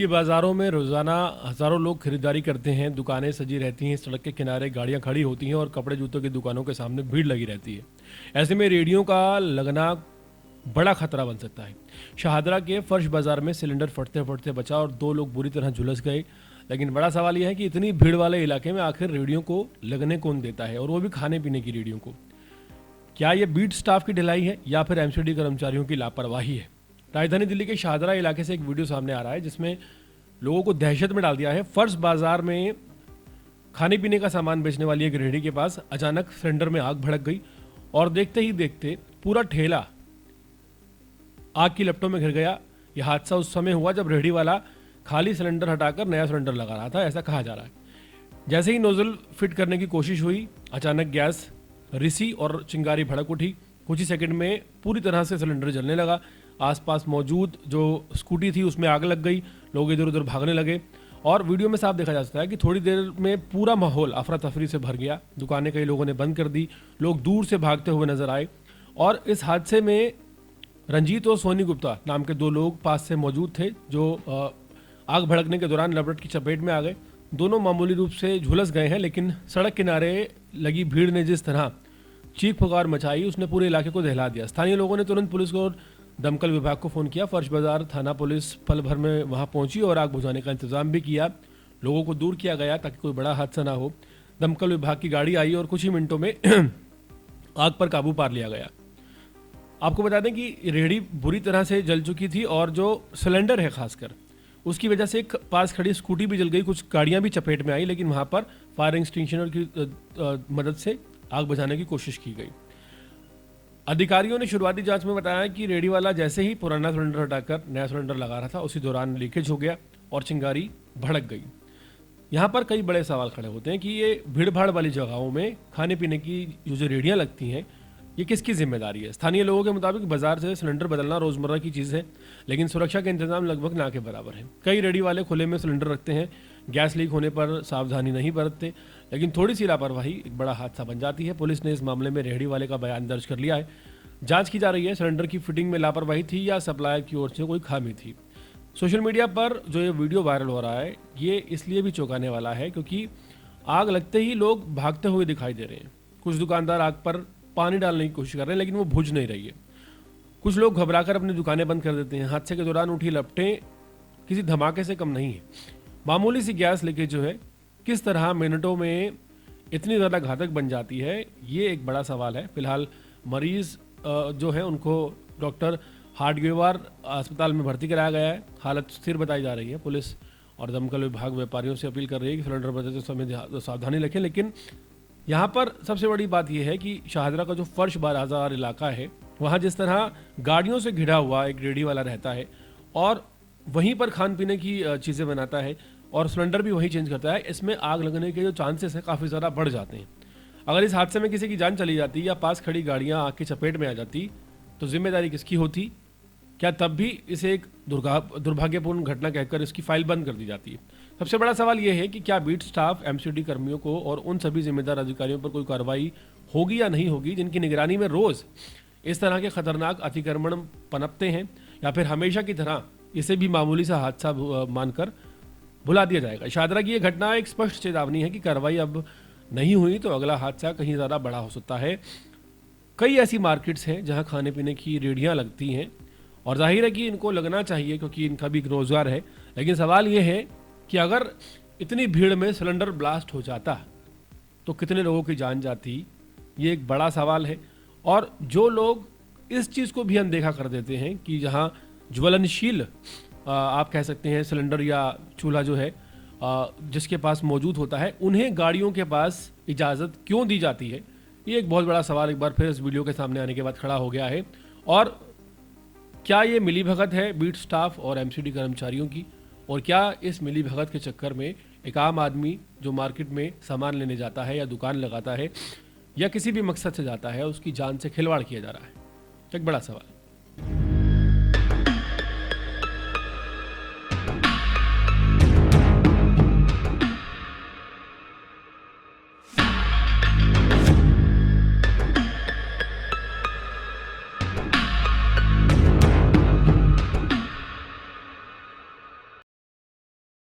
बाज़ारों में रोज़ाना हज़ारों लोग खरीदारी करते हैं। दुकानें सजी रहती हैं, सड़क के किनारे गाड़ियां खड़ी होती हैं और कपड़े जूतों की दुकानों के सामने भीड़ लगी रहती है। ऐसे में रेहड़ियों का लगना बड़ा खतरा बन सकता है। शाहदरा के फर्श बाज़ार में सिलेंडर फटते फटते बचा और 2 लोग बुरी तरह झुलस गए। लेकिन बड़ा सवाल यह है कि इतनी भीड़ वाले इलाके में आखिर रेहड़ियों को लगने कौन देता है, और वो भी खाने पीने की रेहड़ियों को। क्या ये बीट स्टाफ की ढिलाई है या फिर एमसीडी कर्मचारियों की लापरवाही है? राजधानी दिल्ली के शाहदरा इलाके से एक वीडियो सामने आ रहा है जिसमें लोगों को दहशत में डाल दिया है। फर्श बाजार में खाने पीने का सामान बेचने वाली एक रेहड़ी के पास अचानक सिलेंडर में आग भड़क गई और देखते ही देखते पूरा ठेला आग की लपटों में घिर गया। यह हादसा उस समय हुआ जब रेहड़ी वाला खाली सिलेंडर हटाकर नया सिलेंडर लगा रहा था, ऐसा कहा जा रहा है। जैसे ही नोजल फिट करने की कोशिश हुई, अचानक गैस रिसी और चिंगारी भड़क उठी। कुछ ही सेकंड में पूरी तरह से सिलेंडर जलने लगा। आसपास मौजूद जो स्कूटी थी उसमें आग लग गई। लोग इधर उधर भागने लगे और वीडियो में साफ देखा जा सकता है कि थोड़ी देर में पूरा माहौल अफरा तफरी से भर गया। दुकानें कई लोगों ने बंद कर दी, लोग दूर से भागते हुए नजर आए। और इस हादसे में रंजीत और सोनी गुप्ता नाम के 2 लोग पास से मौजूद थे जो आग भड़कने के दौरान लपट की चपेट में आ गए। दोनों मामूली रूप से झुलस गए हैं, लेकिन सड़क किनारे लगी भीड़ ने जिस तरह चीख पुकार मचाई उसने पूरे इलाके को दहला दिया। स्थानीय लोगों ने तुरंत पुलिस को और दमकल विभाग को फोन किया। फर्श बाजार थाना पुलिस पल भर में वहां पहुंची और आग बुझाने का इंतजाम भी किया। लोगों को दूर किया गया ताकि कोई बड़ा हादसा ना हो। दमकल विभाग की गाड़ी आई और कुछ ही मिनटों में आग पर काबू पा लिया गया। आपको बता दें कि रेहड़ी बुरी तरह से जल चुकी थी और जो सिलेंडर है खासकर उसकी वजह से एक पास खड़ी स्कूटी भी जल गई। कुछ गाड़ियां भी चपेट में आई, लेकिन वहां पर फायर एक्सटिंग्विशर की मदद से आग बुझाने की कोशिश की गई। अधिकारियों ने शुरुआती जांच में बताया कि रेहड़ी वाला जैसे ही पुराना सिलेंडर हटाकर नया सिलेंडर लगा रहा था, उसी दौरान लीकेज हो गया और चिंगारी भड़क गई। यहाँ पर कई बड़े सवाल खड़े होते हैं कि ये भीड़ भाड़ वाली जगहों में खाने पीने की जो रेहड़ियाँ लगती हैं, ये किसकी जिम्मेदारी है? स्थानीय लोगों के मुताबिक बाजार से सिलेंडर बदलना रोजमर्रा की चीज़ है, लेकिन सुरक्षा के इंतजाम लगभग ना के बराबर है। कई रेहड़ी वाले खुले में सिलेंडर रखते हैं, गैस लीक होने पर सावधानी नहीं बरतते, लेकिन थोड़ी सी लापरवाही एक बड़ा हादसा बन जाती है। पुलिस ने इस मामले में रेहड़ी वाले का बयान दर्ज कर लिया है। जांच की जा रही है सिलेंडर की फिटिंग में लापरवाही थी या सप्लायर की ओर से कोई खामी थी। सोशल मीडिया पर जो ये वीडियो वायरल हो रहा है ये इसलिए भी चौंकाने वाला है क्योंकि आग लगते ही लोग भागते हुए दिखाई दे रहे हैं। कुछ दुकानदार आग पर पानी डालने की कोशिश कर रहे हैं, लेकिन वो बुझ नहीं रही है। कुछ लोग घबराकर अपनी दुकानें बंद कर देते हैं। हादसे के दौरान उठी लपटें किसी धमाके से कम नहीं है। मामूली सी गैस लीकेज जो है किस तरह मिनटों में इतनी ज़्यादा घातक बन जाती है, ये एक बड़ा सवाल है। फिलहाल मरीज जो है उनको डॉक्टर हार्डगेवार अस्पताल में भर्ती कराया गया है। हालत स्थिर बताई जा रही है। पुलिस और दमकल विभाग व्यापारियों से अपील कर रही है कि सिलेंडर बदलते समय सावधानी रखें। लेकिन यहाँ पर सबसे बड़ी बात यह है कि शाहदरा का जो फर्श बाजार इलाका है वहाँ जिस तरह गाड़ियों से घिरा हुआ एक रेहड़ी वाला रहता है और वहीं पर खान पीने की चीज़ें बनाता है और सिलेंडर भी वही चेंज करता है, इसमें आग लगने के जो चांसेस हैं काफ़ी ज़्यादा बढ़ जाते हैं। अगर इस हादसे में किसी की जान चली जाती या पास खड़ी गाड़ियाँ आग की चपेट में आ जाती तो जिम्मेदारी किसकी होती? क्या तब भी इसे एक दुर्भाग्यपूर्ण घटना कहकर इसकी फाइल बंद कर दी जाती है? सबसे बड़ा सवाल यह है कि क्या बीट स्टाफ, एमसीडी कर्मियों को और उन सभी जिम्मेदार अधिकारियों पर कोई कार्रवाई होगी या नहीं होगी जिनकी निगरानी में रोज इस तरह के खतरनाक अतिक्रमण पनपते हैं, या फिर हमेशा की तरह इसे भी मामूली सा हादसा मानकर भुला दिया जाएगा? शाहदरा की यह घटना एक स्पष्ट चेतावनी है कि कार्रवाई अब नहीं हुई तो अगला हादसा कहीं ज़्यादा बड़ा हो सकता है। कई ऐसी मार्केट्स हैं जहां खाने पीने की रेहड़ियां लगती हैं और जाहिर है कि इनको लगना चाहिए क्योंकि इनका भी एक रोज़गार है। लेकिन सवाल ये है कि अगर इतनी भीड़ में सिलेंडर ब्लास्ट हो जाता तो कितने लोगों की जान जाती, ये एक बड़ा सवाल है। और जो लोग इस चीज़ को भी अनदेखा कर देते हैं कि जहां ज्वलनशील आप कह सकते हैं सिलेंडर या चूल्हा जो है जिसके पास मौजूद होता है, उन्हें गाड़ियों के पास इजाज़त क्यों दी जाती है, ये एक बहुत बड़ा सवाल एक बार फिर इस वीडियो के सामने आने के बाद खड़ा हो गया है। और क्या ये मिलीभगत है बीट स्टाफ और एमसीडी कर्मचारियों की, और क्या इस मिलीभगत के चक्कर में एक आम आदमी जो मार्केट में सामान लेने जाता है या दुकान लगाता है या किसी भी मकसद से जाता है उसकी जान से खिलवाड़ किया जा रहा है? एक बड़ा सवाल।